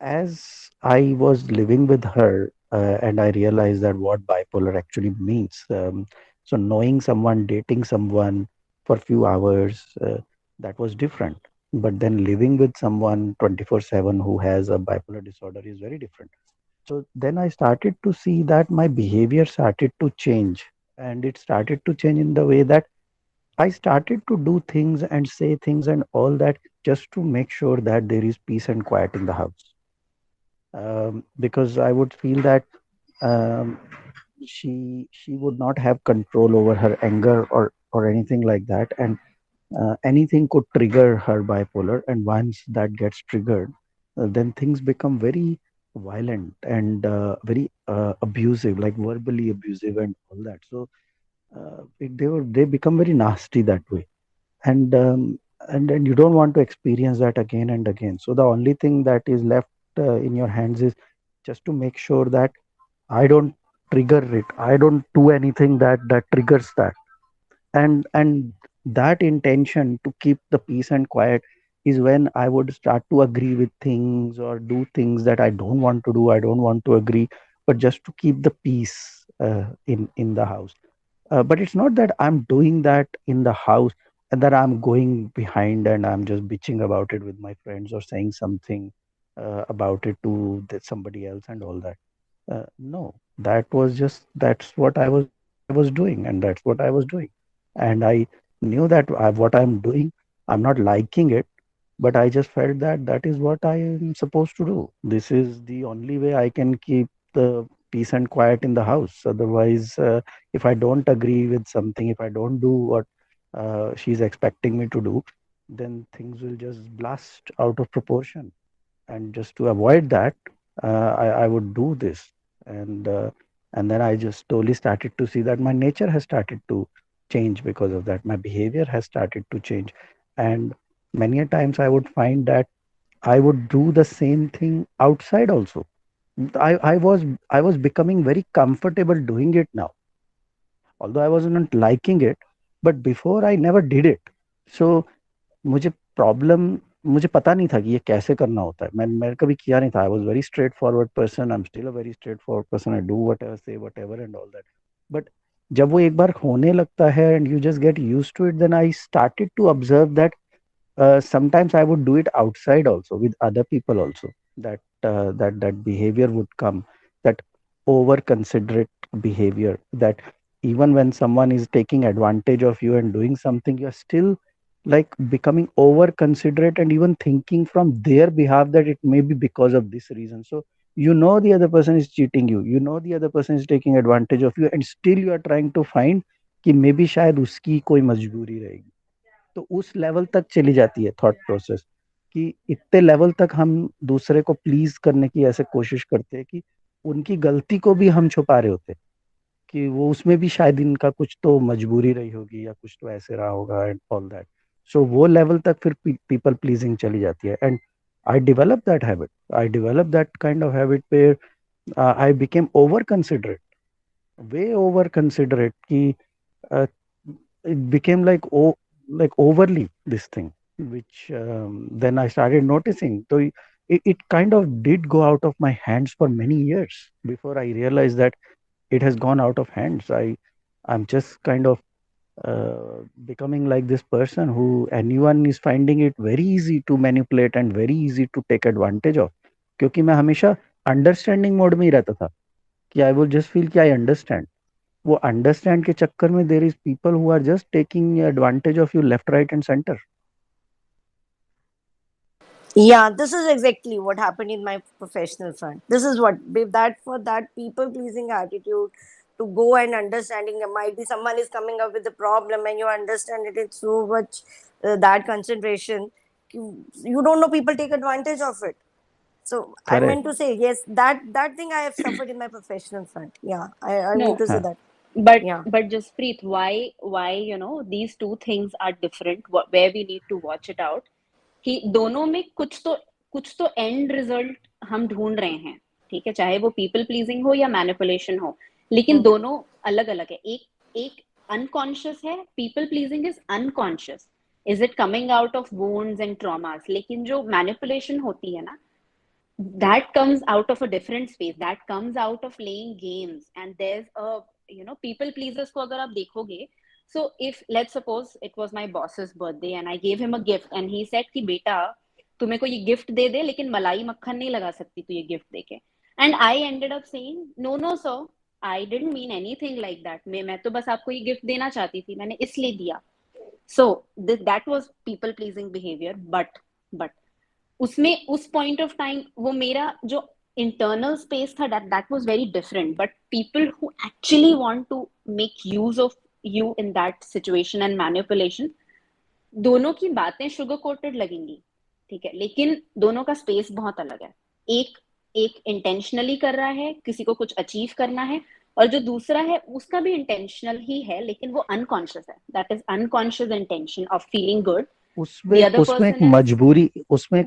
as I was living with her, and I realized that what bipolar actually means. So knowing someone, dating someone for a few hours, that was different. But then living with someone 24/7 who has a bipolar disorder is very different. So then I started to see that my behavior started to change. And it started to change in the way that I started to do things and say things and all that just to make sure that there is peace and quiet in the house. Because I would feel that um, she would not have control over her anger or anything like that, and anything could trigger her bipolar. And once that gets triggered, then things become very violent and very abusive, like verbally abusive and all that. So they become very nasty that way, and and you don't want to experience that again and again. So the only thing that is left in your hands is just to make sure that I don't trigger it. I don't do anything that triggers that. And that intention to keep the peace and quiet is when I would start to agree with things or do things that I don't want to do. I don't want to agree, but just to keep the peace in the house. But it's not that I'm doing that in the house and that I'm going behind and I'm just bitching about it with my friends or saying something about it to somebody else and all that. No, that's what I was doing, and that's what I was doing. And I knew that what I'm doing, I'm not liking it, but I just felt that that is what I am supposed to do. This is the only way I can keep the peace and quiet in the house. Otherwise, if I don't agree with something, if I don't do what she's expecting me to do, then things will just blast out of proportion. And just to avoid that, I would do this. And and then I just slowly started to see that my nature has started to change because of that. My behavior has started to change. And many a times I would find that I would do the same thing outside also. I was becoming very comfortable doing it now, although I was not liking it, but before I never did it. So मुझे problem मुझे पता नहीं था कि ये कैसे करना होता है। मैंने कभी किया नहीं था। I was very straightforward person. I am still a very straightforward person. I do whatever, say whatever and all that. But जब वो एक बार होने लगता है and you just get used to it, then I started to observe that sometimes I would do it outside also with other people also. That behavior would come, that over considerate behavior. That even when someone is taking advantage of you and doing something, you're still like becoming over considerate and even thinking from their behalf that it may be because of this reason. So you know the other person is cheating you. You know the other person is taking advantage of you, and still you are trying to find कि maybe शायद उसकी कोई मजबूरी रहेगी. तो उस level तक चली जाती है थॉट प्रोसेस कि इतने लेवल तक हम दूसरे को प्लीज करने की ऐसे कोशिश करते हैं कि उनकी गलती को भी हम छुपा रहे होते हैं कि वो उसमें भी शायद इनका कुछ तो मजबूरी रही होगी या कुछ तो ऐसे रहा होगा एंड ऑल दैट. सो वो लेवल तक फिर पीपल प्लीजिंग चली जाती है. And I develop that habit. I develop that kind of habit where I became over considerate, way over considerate. Ki, uh, it became like overly this thing, which then I started noticing. So it kind of did go out of my hands for many years before I realized that it has gone out of hands. I'm just kind of becoming like this person who anyone is finding it very easy to manipulate and very easy to take advantage of. क्योंकि मैं हमेशा understanding mode में ही रहता था कि I will just feel कि I understand. वो understand के चक्कर में there is people who are just taking advantage of you left right and centre. Yeah, this is exactly what happened in my professional front. This is what that for that people pleasing attitude to go and understanding there might be someone is coming up with a problem and you understand it. It's so much that concentration. You don't know people take advantage of it. So I Correct. meant to say yes, that thing I have suffered in my professional front. Yeah, I No, mean to say हाँ. that. but Yeah. Jaspreet, why these two things are different, where we need to watch it out कि दोनों में कुछ तो and result हम ढूंढ रहे हैं, ठीक है, चाहे वो पीपल प्लीजिंग हो या मैनिपुलेशन हो, लेकिन दोनों अलग अलग है. एक अनकॉन्शियस है, people pleasing is unconscious. Is it coming out of wounds and traumas? लेकिन जो मैनिपुलेशन होती है ना, that comes out of a different space, that comes out of playing games. And there's a people pleasers को अगर आप देखोगे, so if let's suppose it was my boss's birthday and I gave him a gift and he said कि बेटा तू मेरे को ये गिफ्ट दे दे लेकिन मलाई मक्खन नहीं लगा सकती तू ये गिफ्ट देके, and I ended up saying no sir, I didn't mean anything like that, मैं तो बस आपको ये गिफ्ट देना चाहती थी, मैंने इसलिए दिया. So that was people pleasing behavior. but उसमें उस पॉइंट ऑफ टाइम वो मेरा जो इंटरनल स्पेस था that was very different. But people who actually want to make use of you in that situation and manipulation, दोनों की बातें sugar coated लगेंगी, ठीक है, लेकिन दोनों का स्पेस बहुत अलग है. एक इंटेंशनली कर रहा है, किसी को कुछ अचीव करना है, और जो दूसरा है उसका भी इंटेंशनल ही है लेकिन वो अनकॉन्शियस है. That is unconscious intention of feeling good. उसमें एक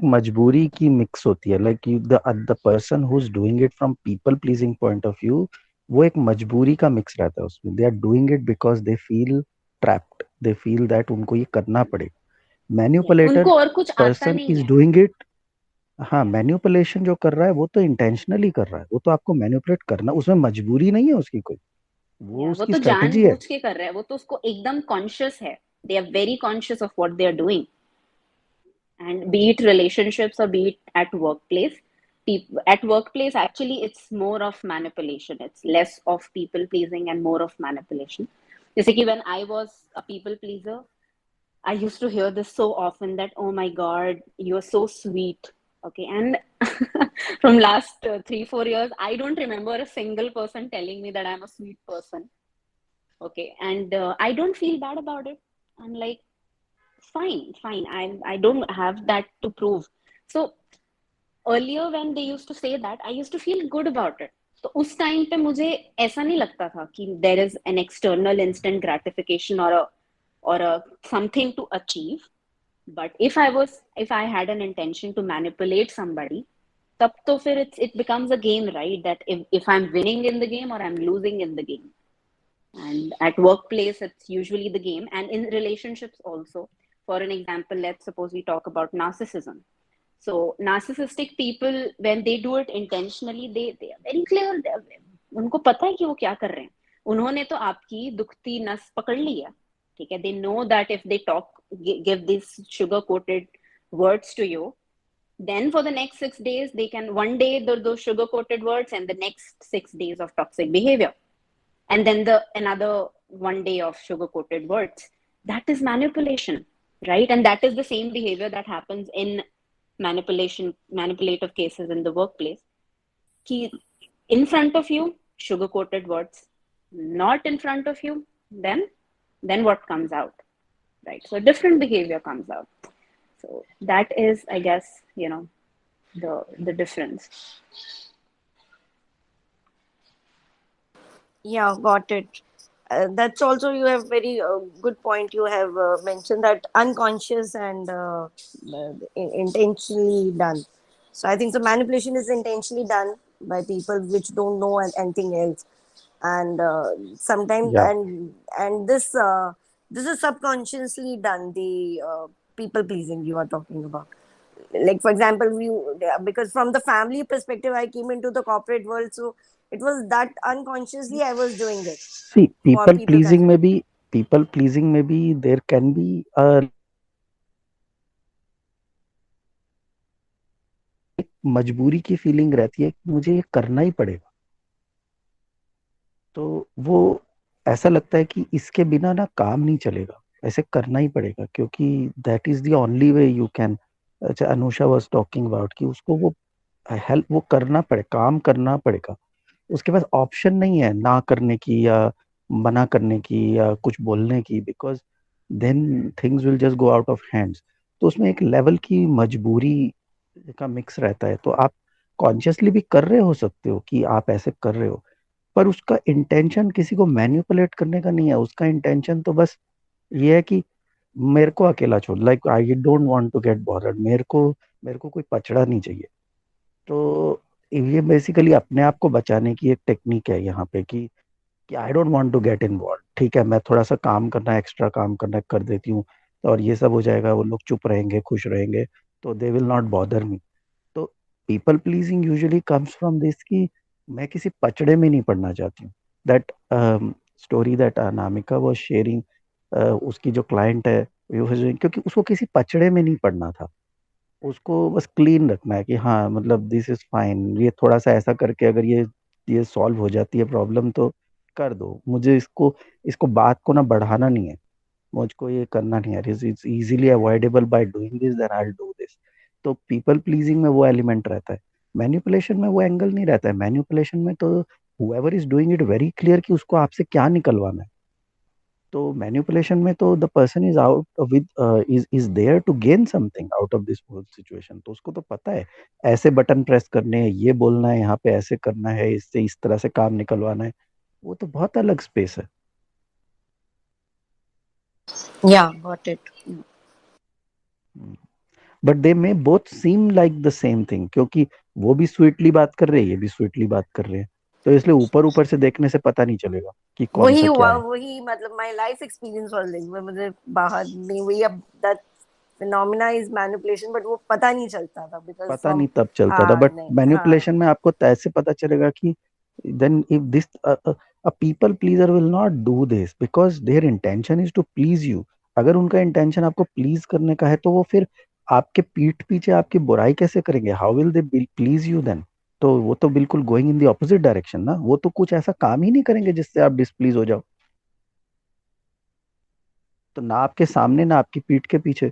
मजबूरी की मिक्स होती है. Like the person who is doing it from people pleasing point of view, वो एक मजबूरी का मिक्स रहता है उसमें. They are doing it because they feel trapped, they feel that उनको ये करना पड़े. मैनिपुलेटर उनको और कुछ आता पर्सन नहीं इज है. Doing it. हाँ, मैनिपुलेशन जो कर रहा है वो तो इंटेंशनली कर रहा है, वो तो आपको मैनिपुलेट करना, उसमें मजबूरी नहीं है उसकी कोई, वो उसकी तो स्ट्रेटेजी है. जानबूझ के कर रहा है, वो तो उसको एकदम कॉन्शियस है. They are very conscious of what they are doing. And be it relationships or be it at workplace, actually it's more of manipulation, it's less of people pleasing and more of manipulation. Just like when I was a people pleaser, I used to hear this so often that, oh my god, you're so sweet. Okay, and from last 3-4 years I don't remember a single person telling me that I'm a sweet person. Okay, and I don't feel bad about it. I'm like, fine, I don't have that to prove. So earlier when they used to say that, I used to feel good about it. तो उस time पे मुझे ऐसा नहीं लगता था कि there is an external instant gratification or a something to achieve. But if I had an intention to manipulate somebody, तब तो फिर it becomes a game, right? That if I'm winning in the game or I'm losing in the game. And at workplace it's usually the game, and in relationships also. For an example, let's suppose we talk about narcissism. So narcissistic people, when they do it intentionally, they are very clear. उनको पता है कि वो क्या कर रहे हैं. उन्होंने तो आपकी दुखती नस पकड़ ली है, ठीक है. They know that if they give these sugar coated words to you, then for the next 6 days they can, one day those sugar coated words and the next 6 days of toxic behavior, and then another 1 day of sugar coated words. That is manipulation, right? And that is the same behavior that happens in manipulative cases in the workplace. Ki in front of you, sugar coated words, not in front of you, then what comes out? right? So different behavior comes out. So that is, I guess, the difference. Yeah, got it. That's also, you have very good point. You have mentioned that unconscious and intentionally done. So I think the manipulation is intentionally done by people which don't know anything else, and sometimes Yeah, this is subconsciously done. The people pleasing you are talking about, like for example, because from the family perspective, I came into the corporate world, so it was that unconsciously I was doing it see, for people consumption. people pleasing maybe there can be a मजबूरी की feeling रहती है कि मुझे ये करना ही पड़ेगा। तो वो ऐसा लगता है कि इसके बिना ना काम नहीं चलेगा, ऐसे करना ही पड़ेगा क्योंकि that is the only way you can. अच्छा, अनुषा वाज टॉकिंग अबाउट कि उसको वो हेल्प वो करना पड़े, काम करना पड़ेगा। उसके पास ऑप्शन नहीं है ना करने की या मना करने की या कुछ बोलने की, because then things will just go out of hands. तो उसमें एक लेवल की मजबूरी का मिक्स रहता है। तो आप कॉन्शियसली भी कर रहे हो सकते हो कि आप ऐसे कर रहे हो, पर उसका इंटेंशन किसी को मैनिपुलेट करने का नहीं है। उसका इंटेंशन तो बस ये है कि मेरे को अकेला छोड़, like I don't want to get bothered, मेरे को कोई पचड़ा नहीं चाहिए। तो ये बेसिकली अपने आप को बचाने की एक टेक्निक है यहाँ पे कि I don't want to get involve. ठीक है, मैं थोड़ा सा काम करना है, एक्स्ट्रा काम करना है, कर देती हूँ और ये सब हो जाएगा, वो लोग चुप रहेंगे, खुश रहेंगे, तो they will not bother me. तो people pleasing usually comes from this कि मैं किसी पचड़े में नहीं पड़ना चाहती हूँ। That story that Anamika was sharing, उसकी जो क्लाइंट है क्योंकि उसको किसी पचड़े में नहीं पड़ना था। उसको बस क्लीन रखना है कि हाँ मतलब दिस इज फाइन, ये थोड़ा सा ऐसा करके अगर ये सॉल्व हो जाती है प्रॉब्लम तो कर दो, मुझे इसको इसको बात को ना बढ़ाना नहीं है, मुझको ये करना नहीं है, it's easily avoidable by doing this then I will do this. तो पीपल प्लीजिंग में वो एलिमेंट रहता है, मैनिपुलेशन में वो एंगल नहीं रहता है। मैनिपुलेशन में तो whoever is doing it very clear कि उसको आपसे क्या निकलवाना है। तो मैनिपुलेशन में तो the person is out with is there to gain something out of this whole situation. तो उसको तो पता है ऐसे बटन प्रेस करने हैं, ये बोलना है, यहाँ पे ऐसे करना है, इससे इस तरह से काम निकलवाना है। वो तो बहुत अलग स्पेस है। Yeah, got it. But they may both seem like the same thing, क्योंकि वो भी स्वीटली बात कर रहे हैं, ये भी स्वीटली बात कर रहे हैं। तो इसलिए ऊपर ऊपर से देखने से पता नहीं चलेगा कि कौन वही सा क्या हुआ, है। वही मतलब माय लाइफ एक्सपीरियंस वाला लाइक मुझे बाहर नहीं हुई अब that phenomena is manipulation, but वो पता नहीं चलता था बिकॉज पता फ्रॉम नहीं तब चलता था, हाँ बट नहीं मैनिपुलेशन हाँ में आपको ऐसे पता चलेगा कि then if this a people pleaser will not do this because their intention is to please you. अगर उनका इंटेंशन आपको प्लीज करने का है तो वो फिर आपके पीठ पीछे आपकी बुराई कैसे करेंगे? How will they please you then? तो वो तो बिल्कुल going in the opposite direction ना, वो तो कुछ ऐसा काम ही नहीं करेंगे जिससे आप डिसप्लीज हो जाओ। तो ना आपके सामने ना आपकी पीठ के पीछे,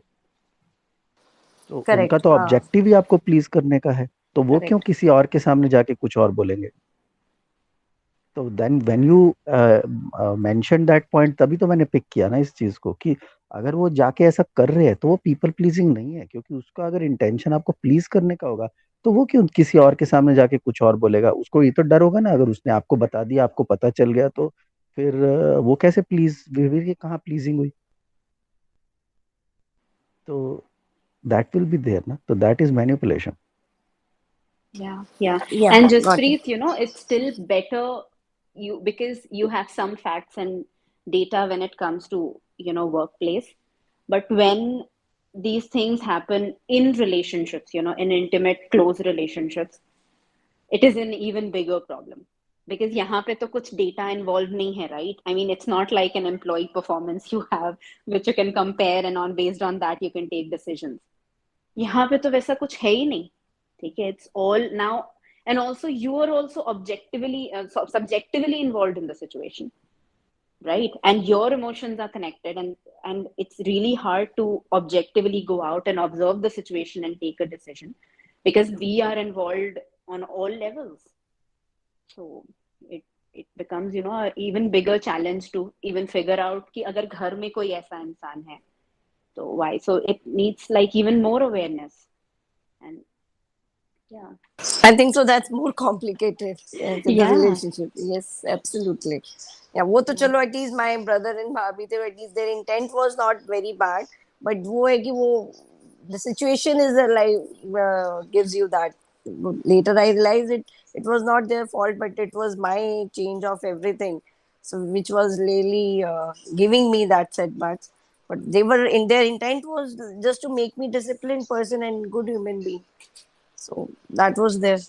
तो उनका करेक्ट तो हाँ ऑब्जेक्टिव ही आपको प्लीज करने का है, तो वो क्यों करेक्ट किसी और के सामने जाके कुछ और बोलेंगे? तो then when you mention that point, तभी तो मैंने पिक किया ना इस चीज को कि अगर वो जाके ऐसा कर रहे हैं तो वो पीपल प्लीजिंग नहीं है, क्योंकि उसका अगर इंटेंशन आपको प्लीज करने का होगा तो वो क्यों किसी और के सामने जाके कुछ और बोलेगा? उसको ये तो डर होगा ना, अगर उसने आपको बता दिया, आपको पता चल गया तो फिर वो कैसे प्लीज, ये कहाँ प्लीजिंग हुई? तो दैट विल बी देयर ना, तो that is manipulation. Yeah, yeah. yeah And got it Jaspreet, it's still better because you have some facts and data when it comes to, workplace. But when these things happen in relationships, in intimate, close relationships, it is an even bigger problem. Because यहाँ पे तो कुछ data involved नहीं है, right? I mean, it's not like an employee performance you have, which you can compare and based on that you can take decisions. यहाँ पे तो वैसा कुछ है ही नहीं, ठीक है? It's all now, and also you are also objectively, subjectively involved in the situation, right? And your emotions are connected, and it's really hard to objectively go out and observe the situation and take a decision because we are involved on all levels. So it becomes, a even bigger challenge to even figure out कि अगर घर में कोई ऐसा इंसान है So why? So it needs like even more awareness. And yeah. I think so. That's more complicated in the Yeah. relationship. Yes, absolutely. Yeah, वो तो चलो at least my brother and भाभी थे, at least their intent was not very bad. But वो है कि वो the situation is like gives you that. Later I realized it was not their fault, but it was my change of everything. So which was really giving me that setbacks. But they were in their intent was just to make me disciplined person and good human being. So that was there.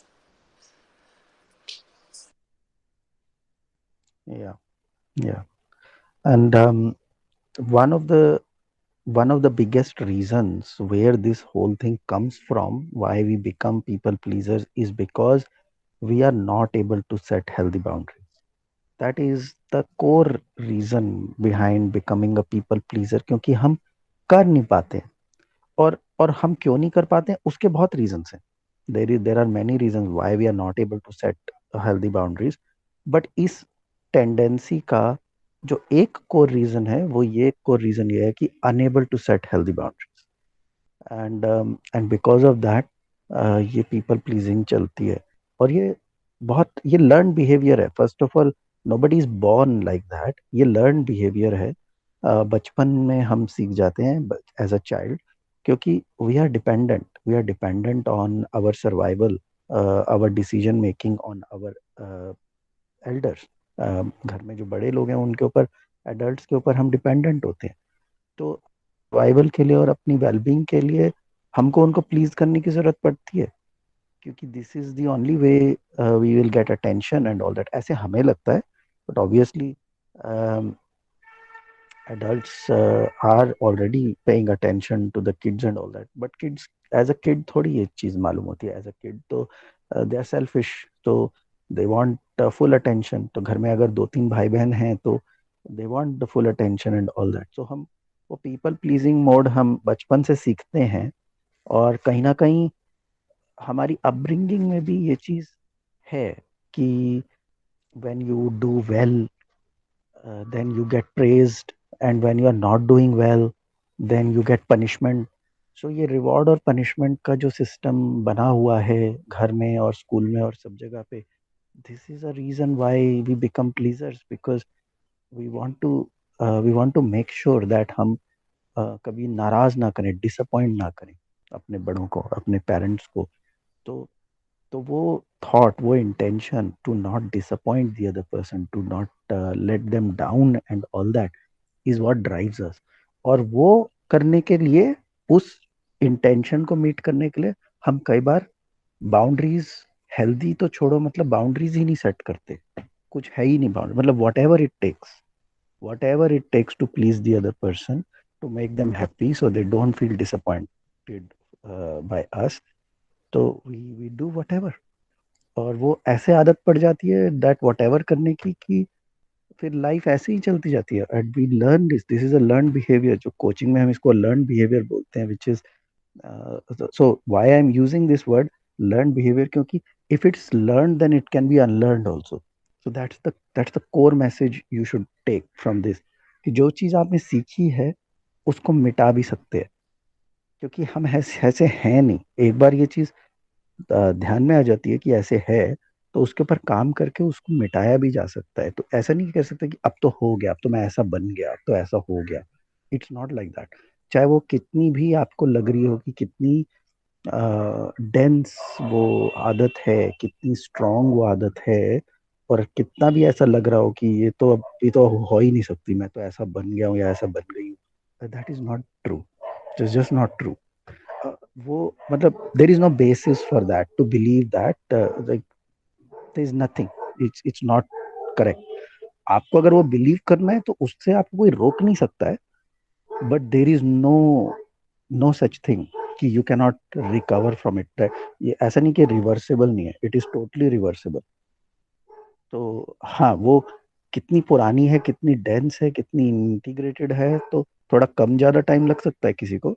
Yeah, yeah. And one of the one of the biggest reasons where this whole thing comes from, why we become people pleasers, is because we are not able to set healthy boundaries. That is the core reason behind becoming a people pleaser, क्योंकि हम कर नहीं पाते। और हम क्यों नहीं कर पाते हैं, उसके बहुत रीजंस हैं। There are many reasons why we are not able to set healthy boundaries. But इस टेंडेंसी का जो एक कोर रीजन है, वो ये कोर रीजन ये है कि unable to set healthy boundaries, and because of that ये पीपल प्लीजिंग चलती है। और ये लर्न बिहेवियर है। First of all, nobody is born like that, ये लर्न बिहेवियर है। बचपन में हम सीख जाते हैं एज अ चाइल्ड, क्योंकि we are dependent on our survival, our decision making on our elders. घर में जो बड़े लोग हैं उनके ऊपर, एडल्ट्स के ऊपर हम डिपेंडेंट होते हैं। तो सर्वाइवल के लिए और अपनी वेलबींग के लिए हमको उनको प्लीज करने की जरूरत पड़ती है, क्योंकि this is the only way we will get attention and all that. ऐसे हमें लगता है, but obviously adults are already paying attention to the kids and all that, but kids, as a kid थोड़ी ये चीज मालूम होती है। as a kid तो they are selfish, तो they want full attention। तो घर में अगर 2-3 भाई बहन हैं तो they want the full attention and all that। so हम वो people pleasing mode हम बचपन से सीखते हैं, और कहीं ना कहीं हमारी अपब्रिंगिंग में भी ये चीज है कि when you do well, then you get praised, and when you are not doing well, then you get punishment। so ये रिवॉर्ड और पनिशमेंट का जो सिस्टम बना हुआ है घर में और स्कूल में और सब जगह पे, this is a reason why we become pleasers, because we want to we want to make sure that हम कभी नाराज ना करें, डिसअपॉइंट ना करें अपने बड़ों को, अपने पेरेंट्स को। तो वो थॉट, वो intention to not disappoint the other person, to not let them down and all that is what drives us. और वो करने के लिए, उस इंटेंशन को मीट करने के लिए, हम कई बार बाउंड्रीज, हेल्दी तो छोड़ो, मतलब बाउंड्रीज ही नहीं सेट करते। कुछ है ही नहीं बाउंड्री, मतलब whatever it takes to please the other person, to make them happy so they don't feel disappointed by us. तो वी डू वट एवर। और वो ऐसे आदत पड़ जाती है दैट वट एवर करने की, कि फिर लाइफ ऐसे ही चलती जाती है। And we learn this is a learn behaviour. जो कोचिंग में हम इसको लर्न बिहेवियर बोलते हैं, which is so why I am using this word learn behaviour, क्योंकि if it's learn then it can be unlearned also. So that's the core message you should take from this, कि जो चीज आपने सीखी है उसको मिटा भी सकते हैं, क्योंकि हम ऐसे हैं नहीं। एक बार ये चीज ध्यान में आ जाती है कि ऐसे है, तो उसके ऊपर काम करके उसको मिटाया भी जा सकता है। तो ऐसा नहीं कह सकते कि अब तो हो गया, अब तो मैं ऐसा बन गया, अब तो ऐसा हो गया। It's not like that. चाहे वो कितनी भी आपको लग रही हो कि कितनी डेंस वो आदत है, कितनी स्ट्रांग वो आदत है, और कितना भी ऐसा लग रहा हो कि ये तो हो ही नहीं सकती, मैं तो ऐसा बन गया हूँ या ऐसा बन गई हूँ, that is not true. It's just not true. वो मतलब there is no basis for that to believe that, like there is nothing, it's not correct. आपको अगर वो बिलीव करना है तो उससे आपको कोई रोक नहीं सकता है, but there is no such thing कि you can not recover from it. ये ऐसा नहीं कि रिवर्सेबल नहीं है, इट इज टोटली रिवर्सेबल। तो हाँ, वो कितनी पुरानी है, कितनी डेंस है, कितनी इंटीग्रेटेड है, तो थोड़ा कम ज्यादा टाइम लग सकता है किसी को,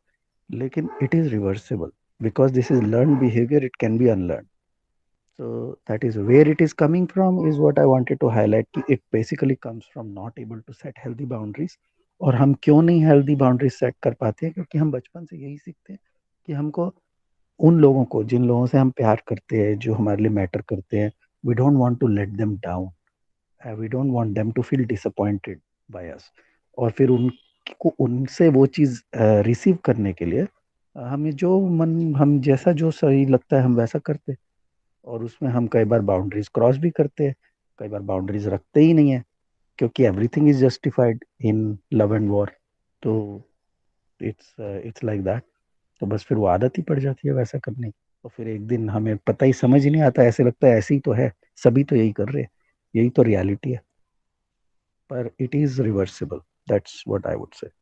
लेकिन it is reversible because this is learn behaviour, it can B unlearn. So that is where it is coming from, is what I wanted to highlight. It basically comes from not able to set healthy boundaries, और हम क्यों नहीं healthy boundary set कर पाते हैं? क्योंकि हम बचपन से यही सीखते हैं कि हमको उन लोगों को, जिन लोगों से हम प्यार करते हैं, जो हमारे लिए मैटर करते हैं, we don't want to let them down, we don't want them to feel disappointed by us. और फिर उनको, उनसे वो चीज़ रिसीव करने के लिए हमें जो मन, हम जैसा जो सही लगता है हम वैसा करते हैं। और उसमें हम कई बार बाउंड्रीज क्रॉस भी करते हैं, कई बार बाउंड्रीज रखते ही नहीं है, क्योंकि everything is justified in love and war. तो इट्स लाइक दैट। तो बस फिर वो आदत ही पड़ जाती है वैसा करने की। तो फिर एक दिन हमें पता ही समझ ही नहीं आता, ऐसे लगता है ऐसे ही तो है, सभी तो यही कर रहे हैं, यही तो रियलिटी है। पर it is reversible, that's what I would say.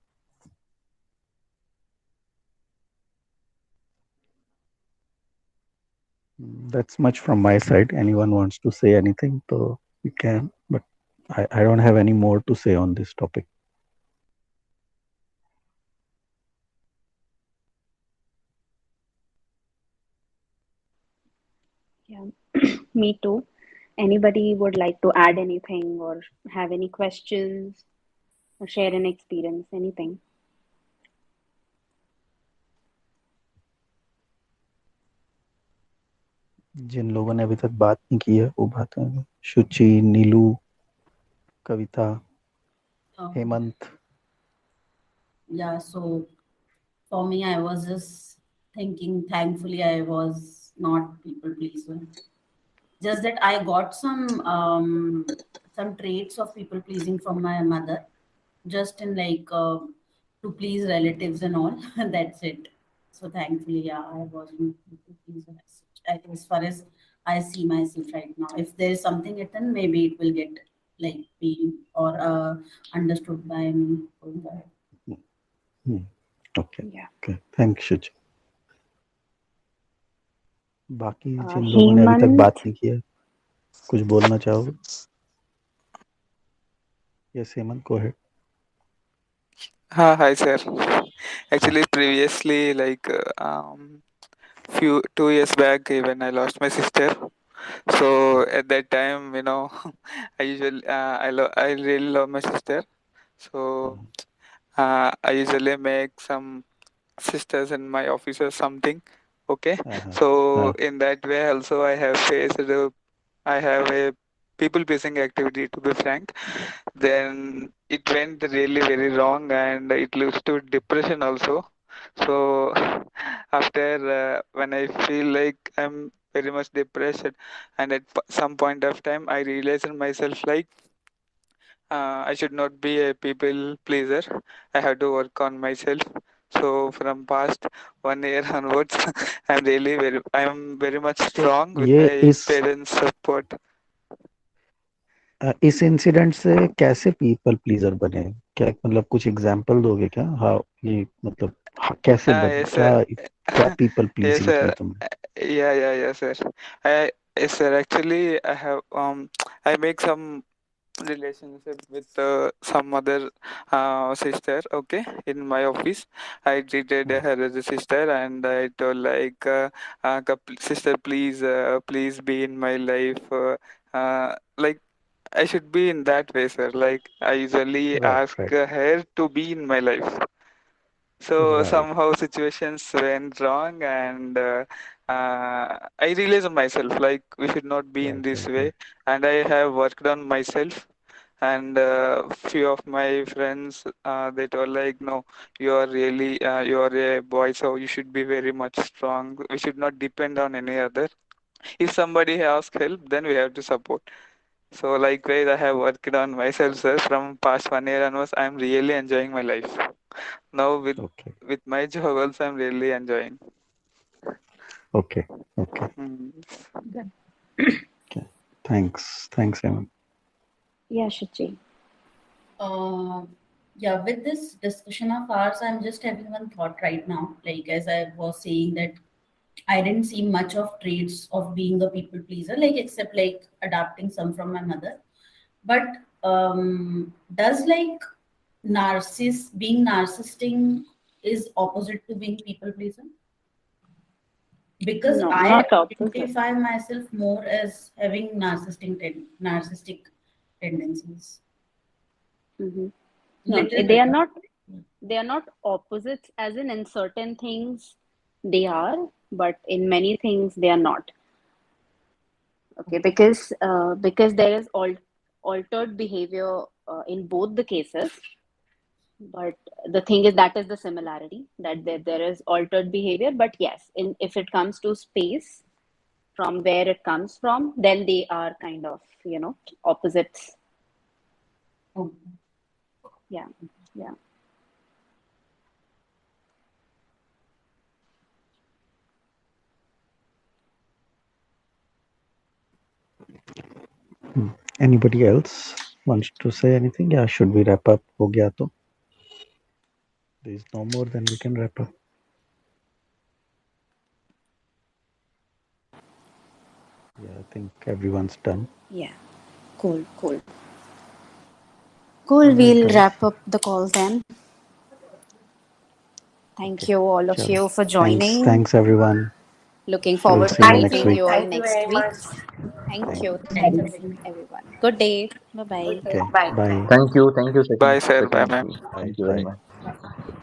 That's much from my side. Anyone wants to say anything, so you can, but I don't have any more to say on this topic. Yeah, me too. Anybody would like to add anything or have any questions or share an experience, anything? जिन लोगों ने अभी तक बात नहीं की है वो बात करेंगे। शुचि, नीलू, कविता, Hemant. Yeah, so for me, I was just thinking, thankfully, I was not people pleaser. Just that I got some traits of people pleasing from my mother, just in like to please relatives and all. That's it. So thankfully, yeah, I wasn't people pleaser as such. As far as I see myself right now, if there is something written, maybe it will get like be or understood by me. Going ahead. Okay Yeah. Okay, thank Shuchi. बाकी जिन लोगों ने अभी तक बात Hemant, नहीं की है, कुछ बोलना चाहोगे? Yes Hemant, go ahead. Hi sir. Actually, previously, like few 2 years back, when I lost my sister. So at that time, I usually I really love my sister. So I usually make some sisters in my office or something. Okay. So in that way, also I have faced I have a people pleasing activity, to be frank. Then it went really very wrong and it leads to depression also. So after when I feel like I'm very much depressed, and at some point of time I realized in myself like I should not be a people pleaser. I have to work on myself. So from past 1 year onwards, I'm very much तो strong with ये my parents' support. इस incident से कैसे people pleaser बने? क्या मतलब कुछ example दोगे क्या? हाँ, ये मतलब कैसे बने? Yes, क्या sir. क्या पीपल Yes, प्लीजिंग sir. किया तुमने? Yeah, sir. Yes, sir. Actually, I have I make some relationship with some other sister. Okay, in my office, I treated her as a sister, and I told like, sister, please be in my life. Like I should be in that way, sir. Like I usually Right, ask right, her to be in my life. So right, somehow situations went wrong, and I realized myself like we should not be in right, this right, way, right. and I have worked on myself. And few of my friends they told like, no, you are really you are a boy, so you should be very much strong. We should not depend on any other. If somebody asks help, then we have to support. So likewise, I have worked on myself, sir. From past 1 year onwards, I'm really enjoying my life. Now Okay, with my job also, I'm really enjoying. okay, okay, good. okay. Thanks, Hemant. Yeah, Shichi. Yeah, with this discussion of ours, I'm just having one thought right now. Like as I was saying that I didn't see much of traits of being a people pleaser, like except like adapting some from my mother. But does like being narcissistic is opposite to being people pleaser? Because No, I not opposite. identify myself more as having narcissistic tendencies. Mm-hmm. No, Little they are bit. not. They are not opposites, as in certain things they are, but in many things they are not. Okay, because there is altered behavior in both the cases. But the thing is, that is the similarity, that there is altered behavior. But yes, if it comes to space, from where it comes from, then they are kind of, opposites. Oh, Yeah, yeah. Anybody else wants to say anything? Yeah, should we wrap up? Ho gaya to? There's no more, then we can wrap up. Yeah, I think everyone's done. Yeah. Cool. All Cool. right, We'll guys. wrap up the call then. Thank Okay. you, all of Chalo. you, for joining. Thanks everyone. Looking We'll forward see to you next meeting week. you all Thank you next very week. much. Thank you. thank Thanks, you. everyone. Good day. Bye bye. Okay. Bye. Bye. Thank you, Bye, sir. Bye, second. ma'am. Bye. Thank you very Bye. much.